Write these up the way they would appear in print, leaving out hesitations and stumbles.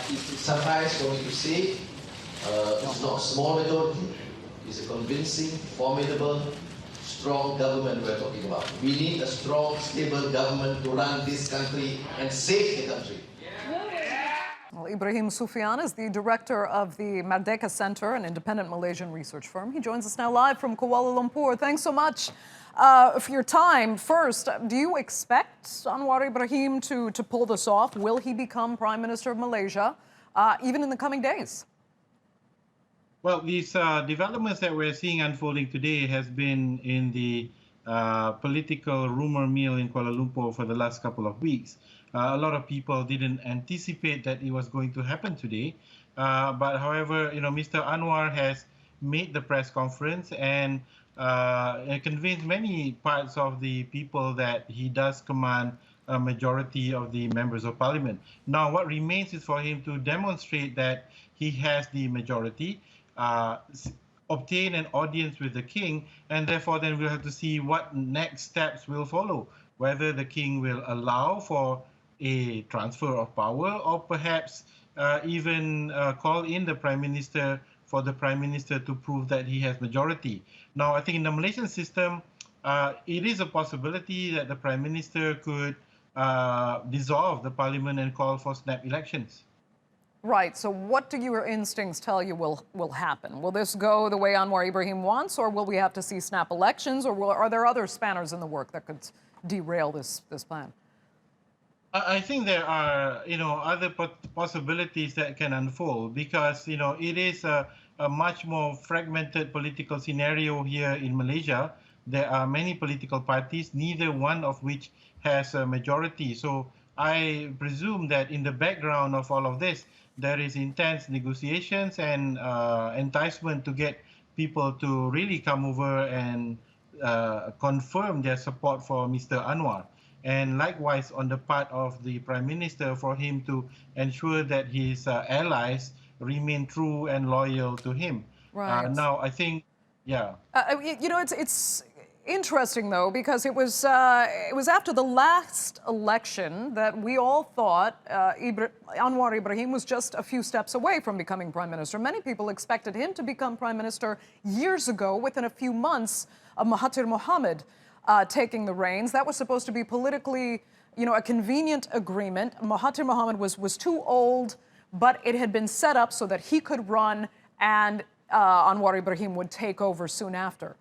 It's sometimes for me to say, it's not a small majority, it's a convincing, formidable, strong government we're talking about. We need a strong, stable government to run this country and save the country. Well, Ibrahim Suffian is the director of the Merdeka Center, an independent Malaysian research firm. He joins us now live from Kuala Lumpur. Thanks so much for your time. First, do you expect Anwar Ibrahim to pull this off? Will he become Prime Minister of Malaysia, even in the coming days? Well, these developments that we're seeing unfolding today has been in the political rumor mill in Kuala Lumpur for the last couple of weeks. A lot of people didn't anticipate that it was going to happen today. But however, Mr. Anwar has made the press conference and convinced many parts of the people that he does command a majority of the members of parliament. Now, what remains is for him to demonstrate that he has the majority, obtain an audience with the king, and therefore then we'll have to see what next steps will follow, whether the king will allow for a transfer of power or perhaps even call in the prime minister for the prime minister to prove that he has majority. Now, I think in the Malaysian system, it is a possibility that the prime minister could dissolve the parliament and call for snap elections. Right. So what do your instincts tell you will happen? Will this go the way Anwar Ibrahim wants, or will we have to see snap elections, or are there other spanners in the work that could derail this plan? I think there are, other possibilities that can unfold because, it is a much more fragmented political scenario here in Malaysia. There are many political parties, neither one of which has a majority. So I presume that in the background of all of this, there is intense negotiations and enticement to get people to really come over and confirm their support for Mr. Anwar. And likewise, on the part of the Prime Minister, for him to ensure that his allies remain true and loyal to him. Right. Now, I think, yeah. It's interesting, though, because it was after the last election that we all thought Anwar Ibrahim was just a few steps away from becoming Prime Minister. Many people expected him to become Prime Minister years ago, within a few months of Mahathir Mohamad taking the reins. That was supposed to be politically, a convenient agreement. Mahathir Mohamad was too old, but it had been set up so that he could run and Anwar Ibrahim would take over soon after.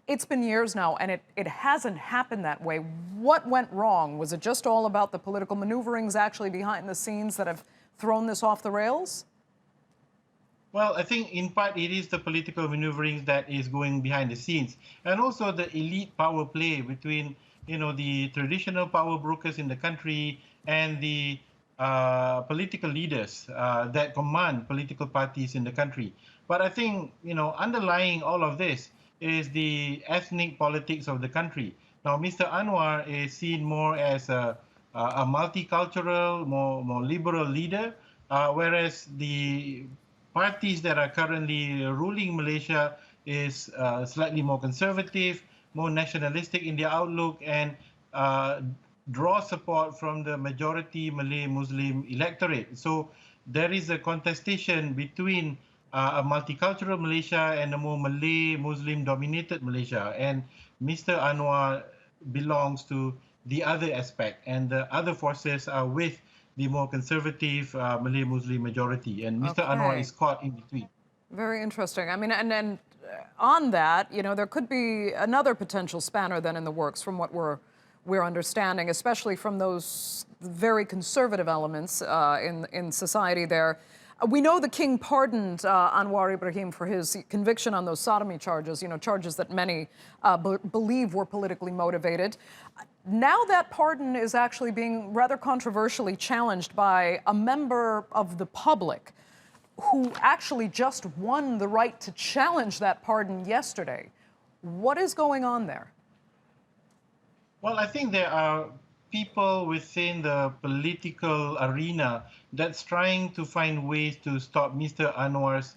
It's been years now, and it hasn't happened that way. What went wrong? Was it just all about the political maneuverings actually behind the scenes that have thrown this off the rails? Well, I think in part it is the political maneuverings that is going behind the scenes, and also the elite power play between, the traditional power brokers in the country and the political leaders that command political parties in the country. But I think, underlying all of this is the ethnic politics of the country. Now, Mr. Anwar is seen more as a multicultural, more liberal leader, whereas the parties that are currently ruling Malaysia is slightly more conservative, more nationalistic in their outlook, and draw support from the majority Malay Muslim electorate. So there is a contestation between a multicultural Malaysia and a more Malay Muslim dominated Malaysia. And Mr. Anwar belongs to the other aspect, and the other forces are with the more conservative Malay Muslim majority, and Mr. Anwar is caught in between. Very interesting. I mean, and on that, there could be another potential spanner then in the works from what we're understanding, especially from those very conservative elements in society there. We know the king pardoned Anwar Ibrahim for his conviction on those sodomy charges, charges that many believe were politically motivated. Now that pardon is actually being rather controversially challenged by a member of the public who actually just won the right to challenge that pardon yesterday. What is going on there? Well, I think there are people within the political arena that's trying to find ways to stop Mr. Anwar's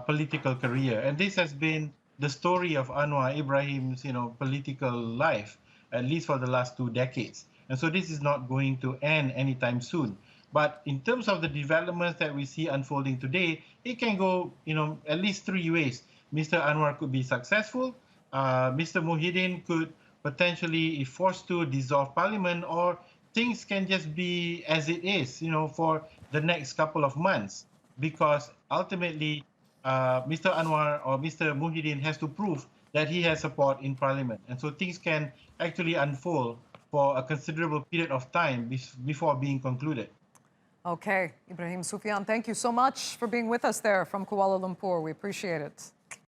political career. And this has been the story of Anwar Ibrahim's, political life, at least for the last 2 decades. And so this is not going to end anytime soon. But in terms of the developments that we see unfolding today, it can go, at least three ways. Mr. Anwar could be successful. Mr. Muhyiddin could potentially, if forced to, dissolve parliament, or things can just be as it is, for the next couple of months, because ultimately, Mr. Anwar or Mr. Muhyiddin has to prove that he has support in parliament. And so things can actually unfold for a considerable period of time before being concluded. Okay, Ibrahim Suffian, thank you so much for being with us there from Kuala Lumpur. We appreciate it.